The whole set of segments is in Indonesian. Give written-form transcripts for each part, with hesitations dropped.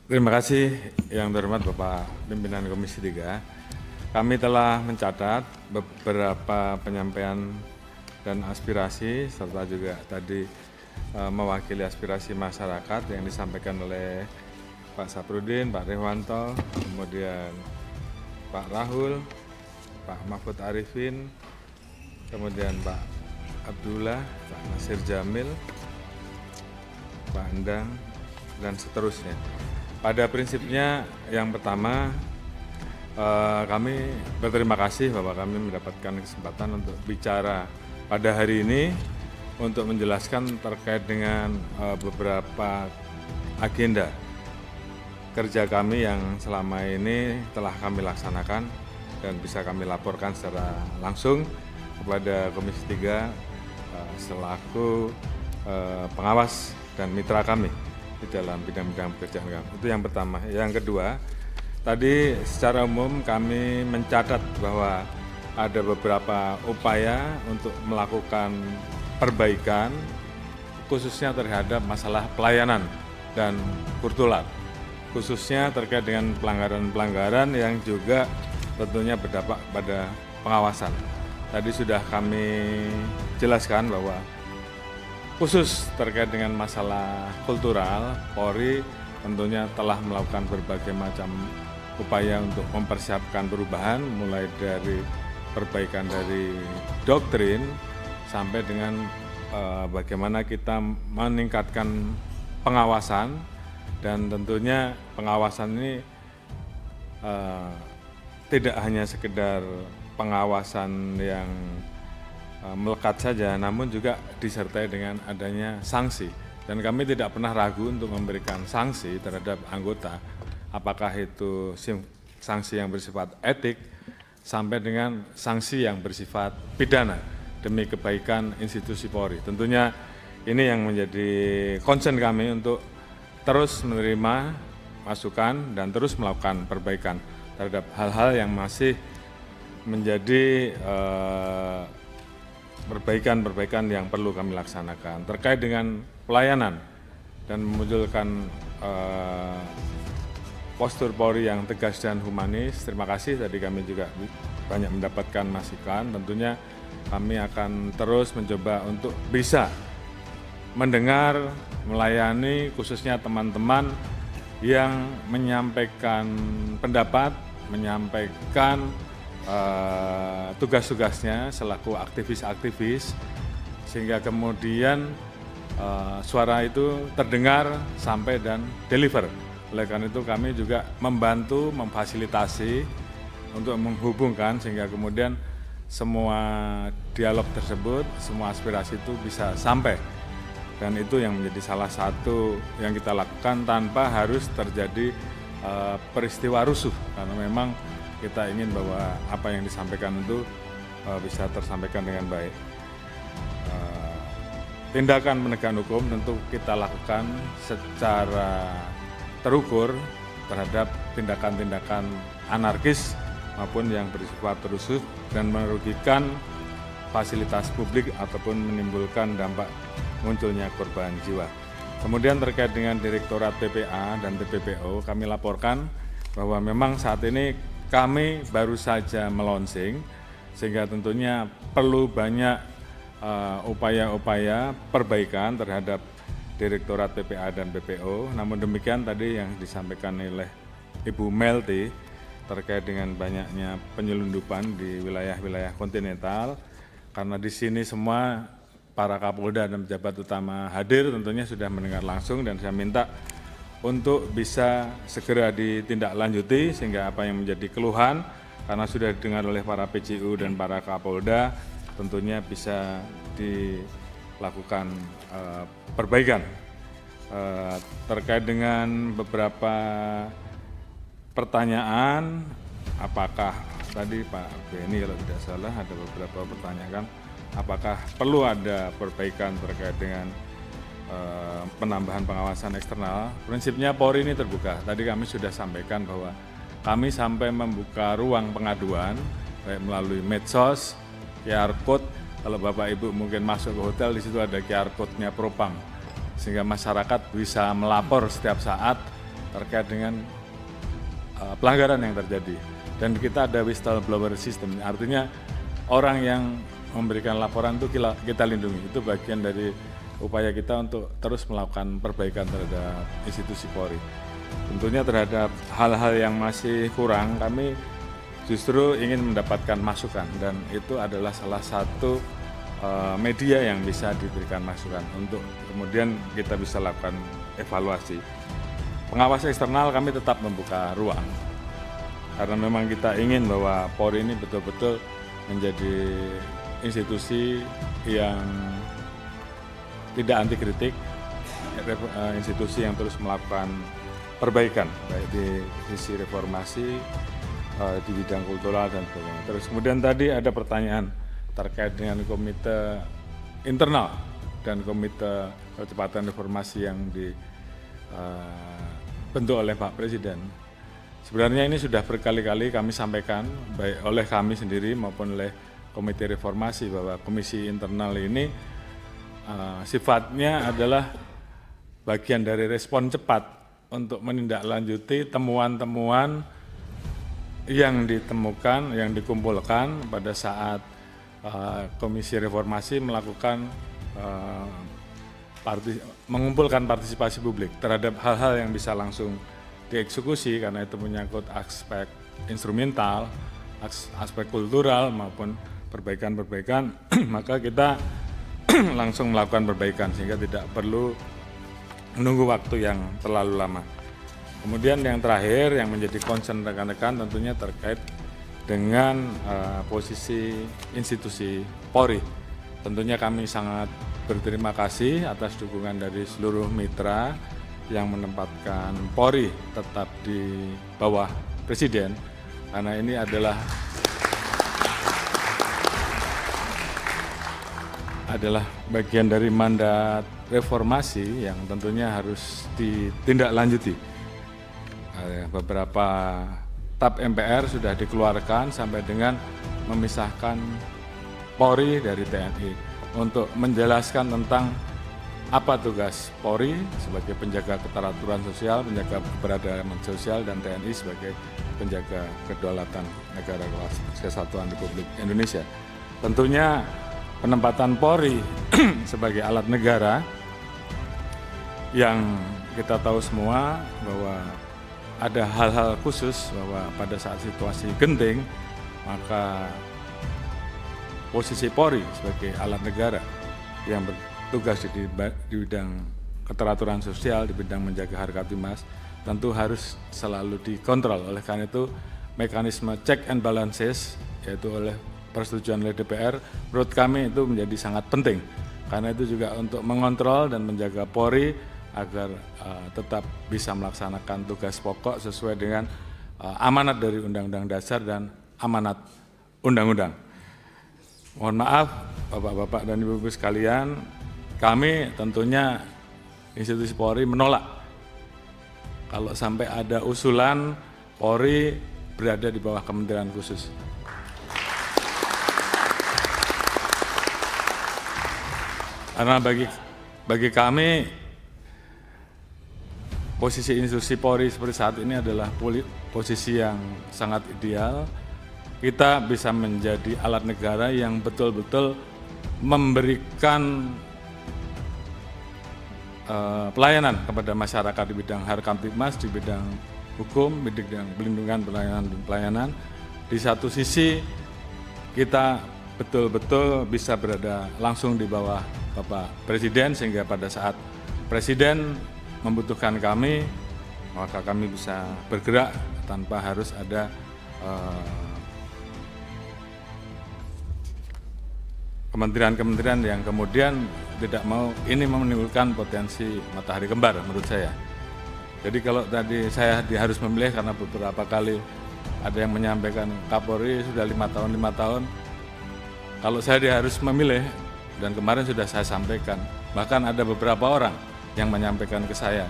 Terima kasih yang terhormat Bapak Pimpinan Komisi 3. Kami telah mencatat beberapa penyampaian dan aspirasi serta juga tadi mewakili aspirasi masyarakat yang disampaikan oleh Pak Saprudin, Pak Rehwanto, kemudian Pak Rahul, Pak Mahfud Arifin, kemudian Pak Abdullah, Pak Nasir Jamil, Pak Endang, dan seterusnya. Pada prinsipnya yang pertama kami berterima kasih bahwa kami mendapatkan kesempatan untuk bicara pada hari ini untuk menjelaskan terkait dengan beberapa agenda kerja kami yang selama ini telah kami laksanakan dan bisa kami laporkan secara langsung kepada Komisi 3 selaku pengawas dan mitra kami di dalam bidang-bidang pekerjaan kami. Itu yang pertama. Yang kedua, tadi secara umum kami mencatat bahwa ada beberapa upaya untuk melakukan perbaikan khususnya terhadap masalah pelayanan dan kurtulat, khususnya terkait dengan pelanggaran-pelanggaran yang juga tentunya berdampak pada pengawasan. Tadi sudah kami jelaskan bahwa khusus terkait dengan masalah kultural, Polri tentunya telah melakukan berbagai macam upaya untuk mempersiapkan perubahan, mulai dari perbaikan dari doktrin sampai dengan bagaimana kita meningkatkan pengawasan, dan tentunya pengawasan ini tidak hanya sekedar pengawasan yang melekat saja, namun juga disertai dengan adanya sanksi. Dan kami tidak pernah ragu untuk memberikan sanksi terhadap anggota, apakah itu sanksi yang bersifat etik sampai dengan sanksi yang bersifat pidana demi kebaikan institusi Polri. Tentunya ini yang menjadi concern kami untuk terus menerima masukan dan terus melakukan perbaikan terhadap hal-hal yang masih menjadi perbaikan-perbaikan yang perlu kami laksanakan terkait dengan pelayanan dan memunculkan postur Polri yang tegas dan humanis. Terima kasih, tadi kami juga banyak mendapatkan masukan. Tentunya kami akan terus mencoba untuk bisa mendengar, melayani khususnya teman-teman yang menyampaikan pendapat, menyampaikan tugas-tugasnya selaku aktivis-aktivis, sehingga kemudian suara itu terdengar sampai dan deliver. Oleh karena itu kami juga membantu, memfasilitasi untuk menghubungkan sehingga kemudian semua dialog tersebut, semua aspirasi itu bisa sampai. Dan itu yang menjadi salah satu yang kita lakukan tanpa harus terjadi peristiwa rusuh, karena memang kita ingin bahwa apa yang disampaikan itu bisa tersampaikan dengan baik. Tindakan penegakan hukum tentu kita lakukan secara terukur terhadap tindakan-tindakan anarkis maupun yang bersifat rusuh dan merugikan fasilitas publik ataupun menimbulkan dampak munculnya korban jiwa. Kemudian terkait dengan Direktorat PPA dan TPPO, kami laporkan bahwa memang saat ini kami baru saja melonsing, sehingga tentunya perlu banyak upaya-upaya perbaikan terhadap Direktorat PPA dan PPO. Namun demikian tadi yang disampaikan oleh Ibu Melty terkait dengan banyaknya penyelundupan di wilayah-wilayah kontinental, karena di sini semua para Kapolda dan pejabat utama hadir, tentunya sudah mendengar langsung, dan saya minta untuk bisa segera ditindaklanjuti sehingga apa yang menjadi keluhan karena sudah didengar oleh para PJU dan para Kapolda tentunya bisa dilakukan perbaikan. Terkait dengan beberapa pertanyaan, apakah tadi Pak Beni kalau tidak salah ada beberapa pertanyaan, apakah perlu ada perbaikan terkait dengan penambahan pengawasan eksternal. Prinsipnya Polri ini terbuka. Tadi kami sudah sampaikan bahwa kami sampai membuka ruang pengaduan baik melalui medsos, QR code. Kalau Bapak Ibu mungkin masuk ke hotel, di situ ada QR code-nya Propam, sehingga masyarakat bisa melapor setiap saat terkait dengan pelanggaran yang terjadi. Dan kita ada whistleblower system, artinya orang yang memberikan laporan itu kita lindungi. Itu bagian dari upaya kita untuk terus melakukan perbaikan terhadap institusi Polri. Tentunya terhadap hal-hal yang masih kurang, kami justru ingin mendapatkan masukan, dan itu adalah salah satu media yang bisa diberikan masukan untuk kemudian kita bisa lakukan evaluasi. Pengawas eksternal kami tetap membuka ruang, karena memang kita ingin bahwa Polri ini betul-betul menjadi institusi yang tidak anti kritik, institusi yang terus melakukan perbaikan, baik di sisi reformasi, di bidang kultural dan sebagainya. Terus kemudian tadi ada pertanyaan terkait dengan komite internal dan komite percepatan reformasi yang dibentuk oleh Pak Presiden. Sebenarnya ini sudah berkali-kali kami sampaikan, baik oleh kami sendiri maupun oleh komite reformasi, bahwa komisi internal ini sifatnya adalah bagian dari respon cepat untuk menindaklanjuti temuan-temuan yang ditemukan, yang dikumpulkan pada saat komisi reformasi melakukan mengumpulkan partisipasi publik terhadap hal-hal yang bisa langsung dieksekusi, karena itu menyangkut aspek instrumental, aspek kultural maupun perbaikan-perbaikan, maka kita langsung melakukan perbaikan sehingga tidak perlu menunggu waktu yang terlalu lama. Kemudian yang terakhir yang menjadi concern rekan-rekan tentunya terkait dengan posisi institusi Polri. Tentunya kami sangat berterima kasih atas dukungan dari seluruh mitra yang menempatkan Polri tetap di bawah Presiden, karena ini adalah bagian dari mandat reformasi yang tentunya harus ditindaklanjuti. Beberapa TAP MPR sudah dikeluarkan sampai dengan memisahkan Polri dari TNI untuk menjelaskan tentang apa tugas Polri sebagai penjaga keteraturan sosial, penjaga keberagaman sosial, dan TNI sebagai penjaga kedaulatan negara kesatuan Republik Indonesia. Tentunya penempatan Polri sebagai alat negara yang kita tahu semua bahwa ada hal-hal khusus bahwa pada saat situasi genting maka posisi Polri sebagai alat negara yang bertugas di bidang keteraturan sosial, di bidang menjaga harkat timas, tentu harus selalu dikontrol. Oleh karena itu mekanisme check and balances, yaitu oleh persetujuan oleh DPR, menurut kami itu menjadi sangat penting, karena itu juga untuk mengontrol dan menjaga Polri agar tetap bisa melaksanakan tugas pokok sesuai dengan amanat dari Undang-Undang Dasar dan amanat Undang-Undang. Mohon maaf Bapak-Bapak dan Ibu-Ibu sekalian, kami tentunya institusi Polri menolak kalau sampai ada usulan Polri berada di bawah kementerian khusus. Karena bagi kami posisi institusi Polri seperti saat ini adalah posisi yang sangat ideal. Kita bisa menjadi alat negara yang betul-betul memberikan pelayanan kepada masyarakat di bidang harkat timas, di bidang hukum, di bidang pelindungan, pelayanan. Di satu sisi kita betul-betul bisa berada langsung di bawah Bapak Presiden, sehingga pada saat Presiden membutuhkan kami, maka kami bisa bergerak tanpa harus ada kementerian-kementerian yang kemudian tidak mau, ini menimbulkan potensi matahari kembar menurut saya. Jadi kalau tadi saya harus memilih karena beberapa kali ada yang menyampaikan Kapolri sudah 5 tahun, kalau saya harus memilih, dan kemarin sudah saya sampaikan, bahkan ada beberapa orang yang menyampaikan ke saya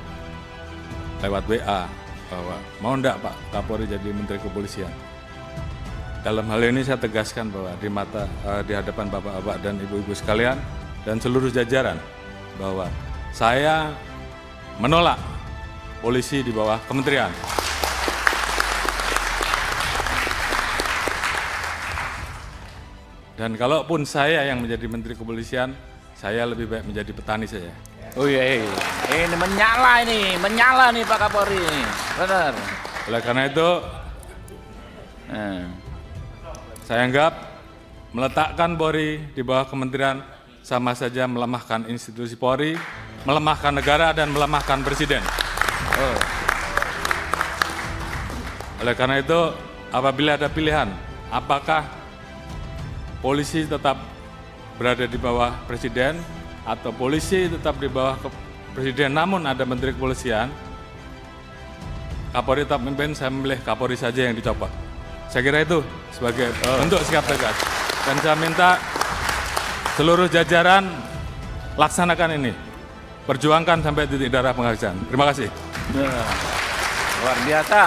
lewat WA bahwa mau enggak Pak Kapolri jadi Menteri Kepolisian. Dalam hal ini saya tegaskan bahwa di hadapan Bapak-Bapak dan Ibu-Ibu sekalian dan seluruh jajaran bahwa saya menolak polisi di bawah kementerian. Dan kalaupun saya yang menjadi Menteri Kepolisian, saya lebih baik menjadi petani saja. Oh iya, ini menyala nih Pak Kapolri, benar. Oleh karena itu, saya anggap meletakkan Polri di bawah kementerian sama saja melemahkan institusi Polri, melemahkan negara, dan melemahkan presiden. Oleh karena itu, apabila ada pilihan, apakah polisi tetap berada di bawah presiden atau polisi tetap di bawah presiden namun ada menteri kepolisian, Kapolri tetap memimpin, saya memilih Kapolri saja yang dicopot. Saya kira itu sebagai bentuk sikap tegas. Dan saya minta seluruh jajaran laksanakan ini. Perjuangkan sampai titik darah penghabisan. Terima kasih. Luar biasa.